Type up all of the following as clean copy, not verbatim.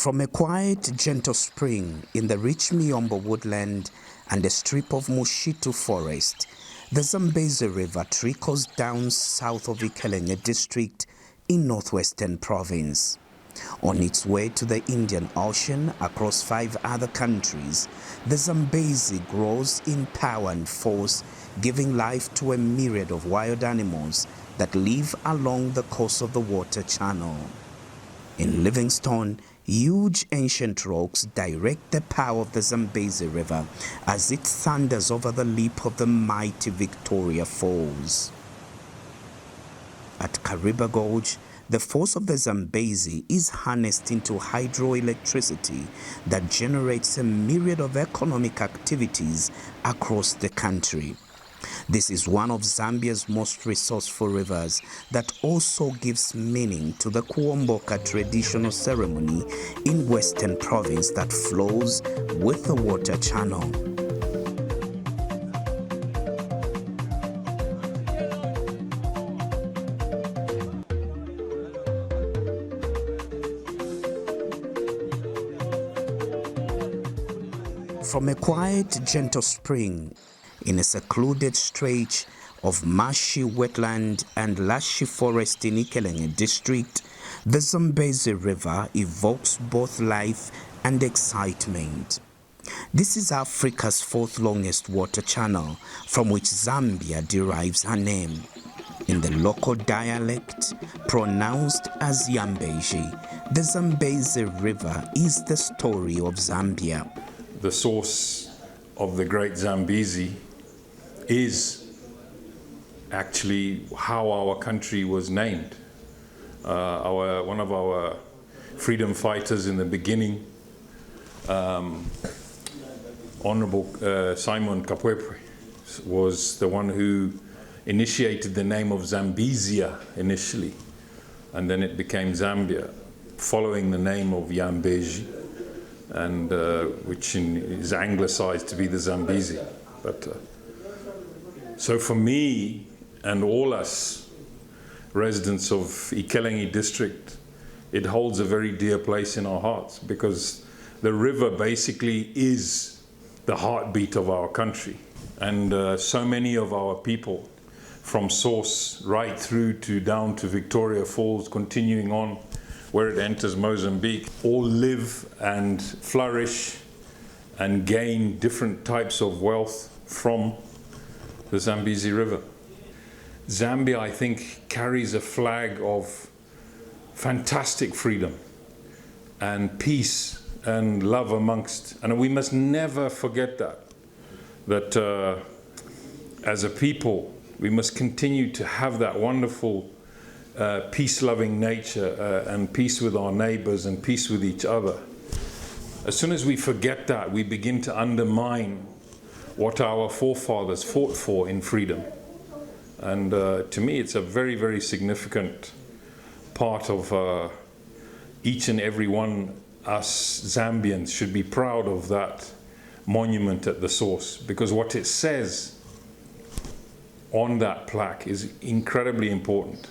From a quiet, gentle spring in the rich Miombo woodland and a strip of Mushitu forest, the Zambezi River trickles down south of Ikelenge district in northwestern province. On its way to the Indian Ocean across 5 other countries, the Zambezi grows in power and force, giving life to a myriad of wild animals that live along the coast of the water channel. In Livingstone, huge ancient rocks direct the power of the Zambezi River as it thunders over the lip of the mighty Victoria Falls. At Kariba Gorge, the force of the Zambezi is harnessed into hydroelectricity that generates a myriad of economic activities across the country. This is one of Zambia's most resourceful rivers that also gives meaning to the Kuomboka traditional ceremony in Western Province that flows with the water channel. From a quiet, gentle spring in a secluded stretch of marshy wetland and lushy forest in Ikelenge district, the Zambezi River evokes both life and excitement. This is Africa's 4th longest water channel, from which Zambia derives her name. In the local dialect, pronounced as Zambezi, the Zambezi River is the story of Zambia. The source of the great Zambezi is actually how our country was named. One of our freedom fighters in the beginning, Honorable Simon Kapwepwe, was the one who initiated the name of Zambezia initially, and then it became Zambia, following the name of Zambezi, and which is anglicized to be the Zambezi. But so for me and all us residents of Ikelenge district, it holds a very dear place in our hearts, because the river basically is the heartbeat of our country. And so many of our people, from source right through to down to Victoria Falls, continuing on where it enters Mozambique, all live and flourish and gain different types of wealth from the Zambezi River. Zambia, I think, carries a flag of fantastic freedom and peace and love amongst, and we must never forget that as a people, we must continue to have that wonderful peace-loving nature and peace with our neighbors and peace with each other. As soon as we forget that, we begin to undermine what our forefathers fought for in freedom. And to me, it's a very, very significant part of each and every one us Zambians should be proud of that monument at the source, because what it says on that plaque is incredibly important.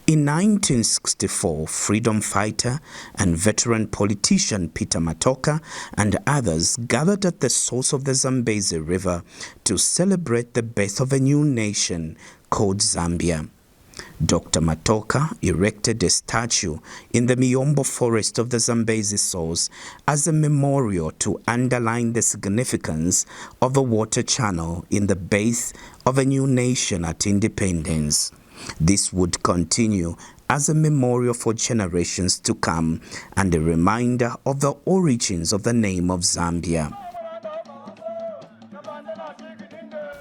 In 1964, freedom fighter and veteran politician Peter Matoka and others gathered at the source of the Zambezi River to celebrate the birth of a new nation called Zambia. Dr. Matoka erected a statue in the Miombo forest of the Zambezi source as a memorial to underline the significance of the water channel in the birth of a new nation at independence. This would continue as a memorial for generations to come and a reminder of the origins of the name of Zambia.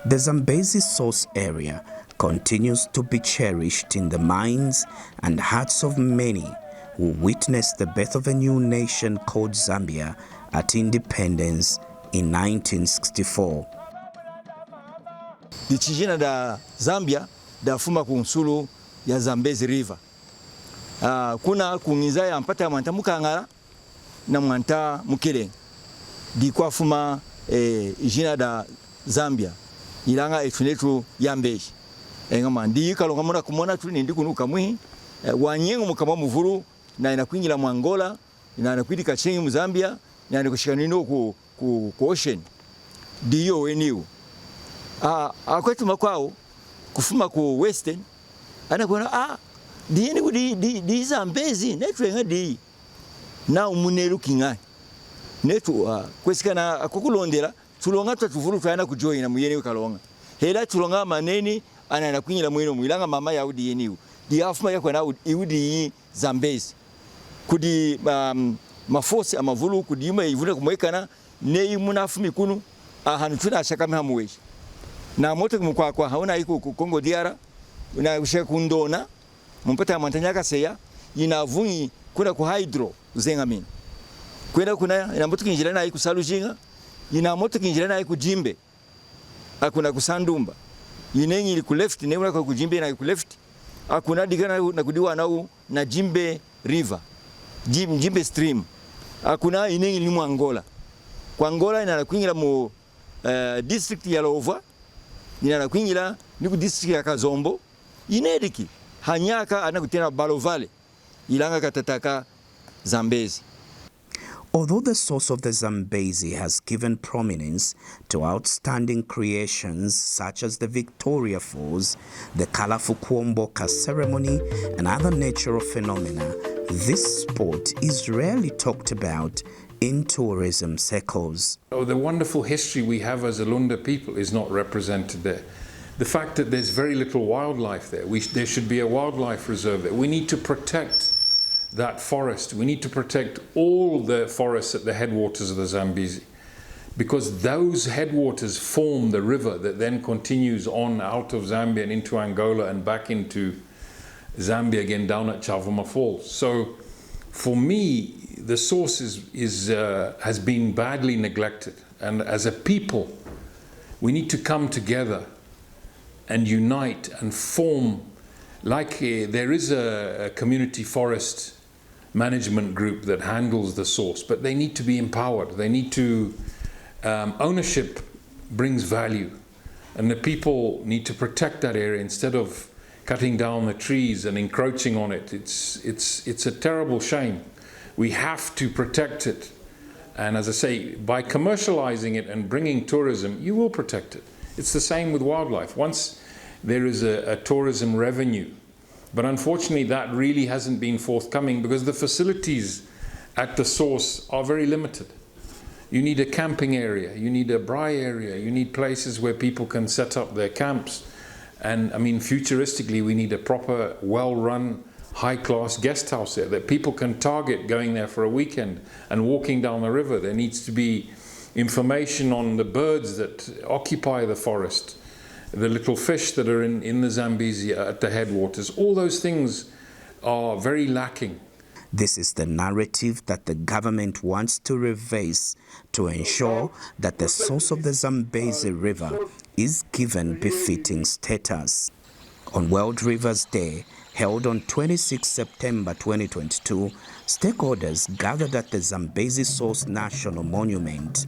The Zambezi source area continues to be cherished in the minds and hearts of many who witnessed the birth of a new nation called Zambia at independence in 1964. Dichijina da Zambia dafuma kunsulu ya Zambezi River. Kuna kungiza ya mpata mwanta mukangara na mwanta mukele. Dikwa fuma jina da Zambia. Ilanga etunetu Zambezi. Engama ndi kalonga mona kumona tuli ndi kunuka mwi wanyengo mukama muvuru na inakwinjira mu Angola inana kwidika chingi mu Zambia inana kushika nino ku ocean diyo weniu akwetu makwao kufuma ku western anakuona dieni di Zambezi netwenga di na umuneru kinga netu kwesikana akukulondera tulonga tutuvulu twana kujoina muyeni ukalonga hela tulonga maneni anana kwinyira mwino mwilanga mama ya udi yeniu di afuma yakwa na udi Zambezi kudi mafosi amavulu kudima ivuna kumwekana nei munafumi kunu ahantu tuna shakame hamuweshi na moto kumkwakwa haona iko ku Kongo DR na ushaka kundona mpata mantanyaka seya inavunyi kuna ku hydro zengamini kwenda kuna ina moto kinjira na iko salujinga ina moto kinjira na iko jimbe akuna kusandumba inenyi ili ku left ne una ku jimbe na ku left akuna digana na kudiwa na jimbe river jimbe stream akuna inenyi limu Angola kwa Angola ina kwingira mu district ya Lova ina kwingira ni ku district ya Kazombo inediki hanyaka anakutena Balovale ilanga katataka Zambezi. Although the source of the Zambezi has given prominence to outstanding creations such as the Victoria Falls, the colorful Kuomboka ceremony, and other natural phenomena, this sport is rarely talked about in tourism circles. The wonderful history we have as a Lunda people is not represented there. The fact that there's very little wildlife there, there should be a wildlife reserve there. We need to protect that forest. We need to protect all the forests at the headwaters of the Zambezi, because those headwaters form the river that then continues on out of Zambia and into Angola and back into Zambia again down at Chavuma Falls. So for me, the source has been badly neglected, and as a people we need to come together and unite and form, like there is a community forest management group that handles the source, but they need to be empowered. They need to, ownership brings value, and the people need to protect that area instead of cutting down the trees and encroaching on it. It's a terrible shame. We have to protect it, and as I say, by commercializing it and bringing tourism, you will protect it. It's the same with wildlife. Once there is a tourism revenue, but unfortunately that really hasn't been forthcoming because the facilities at the source are very limited. You need a camping area, you need a braai area, you need places where people can set up their camps. And I mean, futuristically, we need a proper, well-run, high-class guest house there that people can target going there for a weekend and walking down the river. There needs to be information on the birds that occupy the forest, the little fish that are in the Zambezi at the headwaters. All those things are very lacking. This is the narrative that the government wants to reverse to ensure that the source of the Zambezi River is given befitting status. On World Rivers Day, held on 26 September 2022, stakeholders gathered at the Zambezi Source National Monument.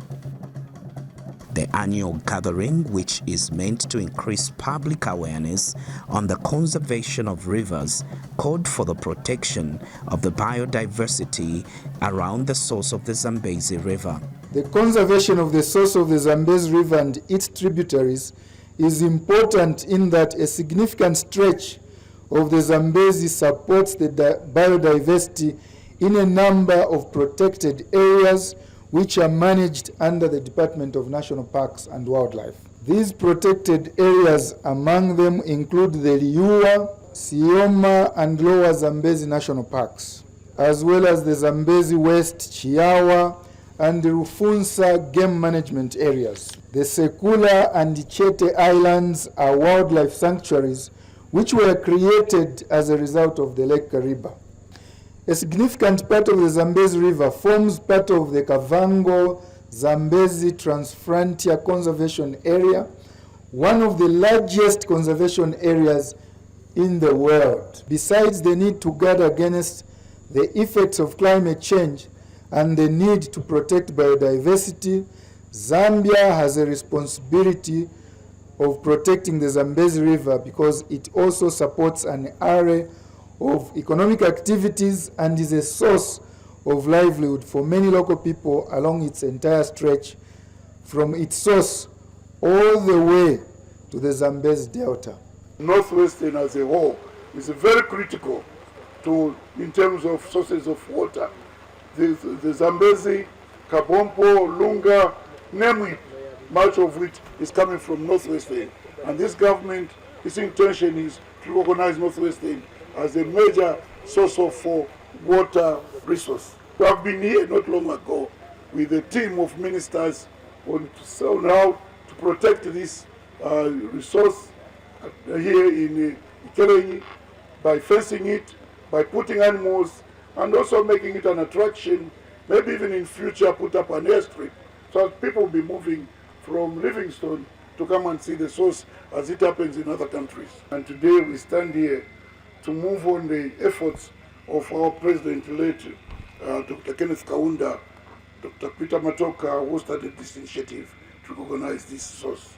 The annual gathering, which is meant to increase public awareness on the conservation of rivers, called for the protection of the biodiversity around the source of the Zambezi River. The conservation of the source of the Zambezi River and its tributaries is important in that a significant stretch of the Zambezi supports the biodiversity in a number of protected areas which are managed under the Department of National Parks and Wildlife. These protected areas among them include the Liua, Sioma and Lower Zambezi National Parks, as well as the Zambezi West, Chiawa and the Rufunsa game management areas. The Sekula and Chete Islands are wildlife sanctuaries which were created as a result of the Lake Kariba. A significant part of the Zambezi River forms part of the Kavango Zambezi Transfrontier Conservation Area, one of the largest conservation areas in the world. Besides the need to guard against the effects of climate change and the need to protect biodiversity, Zambia has a responsibility of protecting the Zambezi River because it also supports an array of economic activities and is a source of livelihood for many local people along its entire stretch, from its source all the way to the Zambezi Delta. Northwestern as a whole is very critical in terms of sources of water. The Zambezi, Kabompo, Lunga, name it, much of which is coming from Northwestern. And this government, its intention is to recognize Northwestern as a major source of water resource. We have been here not long ago with a team of ministers on how to protect this resource here in Ikelenyi by fencing it, by putting animals, and also making it an attraction, maybe even in future put up an airstrip, so that people will be moving from Livingstone to come and see the source as it happens in other countries. And today we stand here to move on the efforts of our President late, Dr. Kenneth Kaunda, Dr. Peter Matoka, who started this initiative to recognize this source.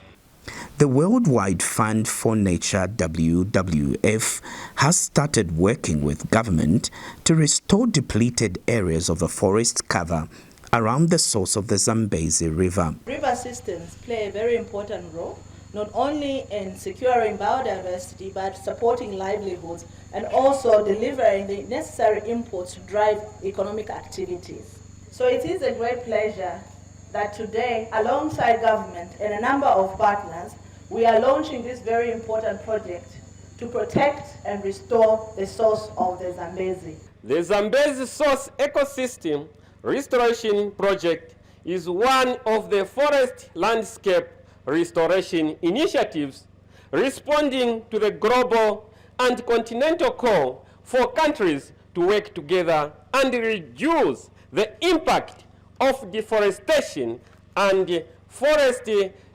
The Worldwide Fund for Nature, WWF, has started working with government to restore depleted areas of the forest cover around the source of the Zambezi River. River systems play a very important role, not only in securing biodiversity, but supporting livelihoods and also delivering the necessary inputs to drive economic activities. So it is a great pleasure that today, alongside government and a number of partners, we are launching this very important project to protect and restore the source of the Zambezi. The Zambezi Source Ecosystem Restoration Project is one of the forest landscape restoration initiatives responding to the global and continental call for countries to work together and reduce the impact of deforestation and forest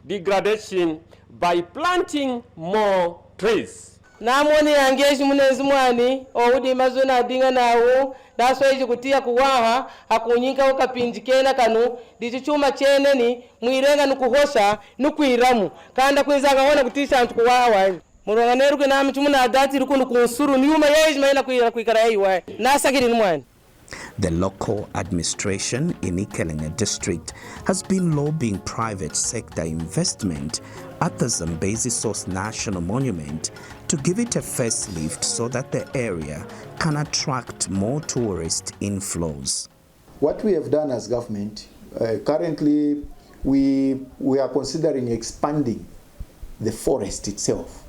degradation by planting more trees. Namoni angeshi munezi mwani oudi mazuna adinga nawo dasoeji kutia kuwaha hakunyika ukapinjikena kanu dichichuma chene ni mwirenga nukuhosha nukuiramu kanda kwizanga wana kutisha antu kuwaha muronganeru kuna mchumuna adati rukunu kunsuru niuma yeji maina kuikara yaiwa nasakiri mwani. The local administration in Ikelenyi district has been lobbying private sector investment at the Zambezi Source National Monument to give it a facelift so that the area can attract more tourist inflows. What we have done as government, currently we are considering expanding the forest itself.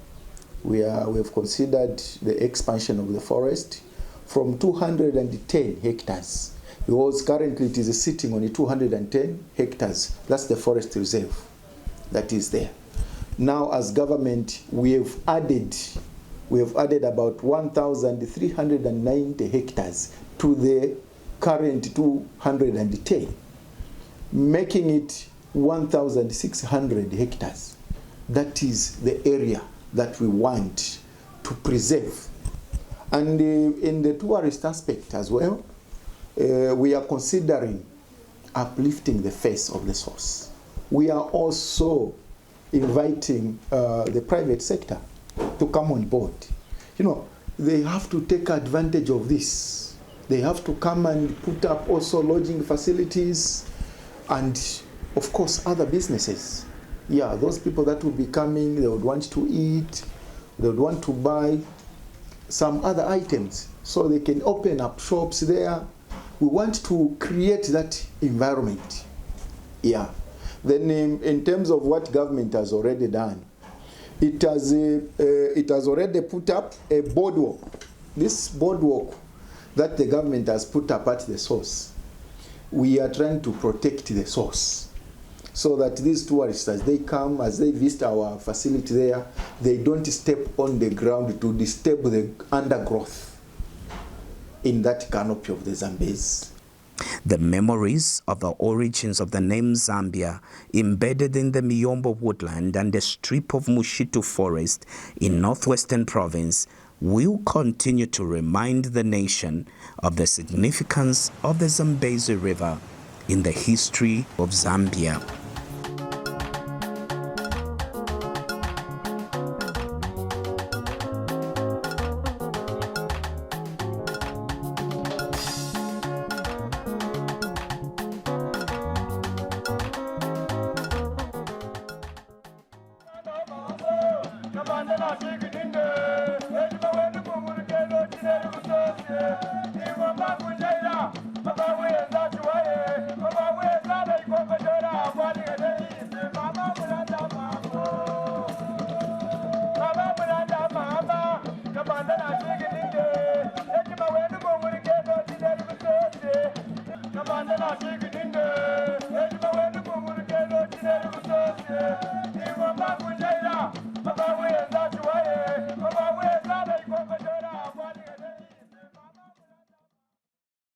We have considered the expansion of the forest from 210 hectares, because currently it is sitting on 210 hectares. That's the forest reserve that is there. Now, as government, we have added about 1,390 hectares to the current 210, making it 1,600 hectares. That is the area that we want to preserve. And in the tourist aspect as well, we are considering uplifting the face of the source. We are also inviting the private sector to come on board. You know, they have to take advantage of this. They have to come and put up also lodging facilities and, of course, other businesses. Yeah, those people that will be coming, they would want to eat, they would want to buy some other items, so they can open up shops there. We want to create that environment. Yeah. Then in terms of what government has already done, it has already put up a boardwalk. This boardwalk that the government has put up at the source, we are trying to protect the source, so that these tourists, as they come, as they visit our facility there, they don't step on the ground to disturb the undergrowth in that canopy of the Zambezi. The memories of the origins of the name Zambia, embedded in the Miombo woodland and the strip of Mushitu forest in northwestern province, will continue to remind the nation of the significance of the Zambezi River in the history of Zambia.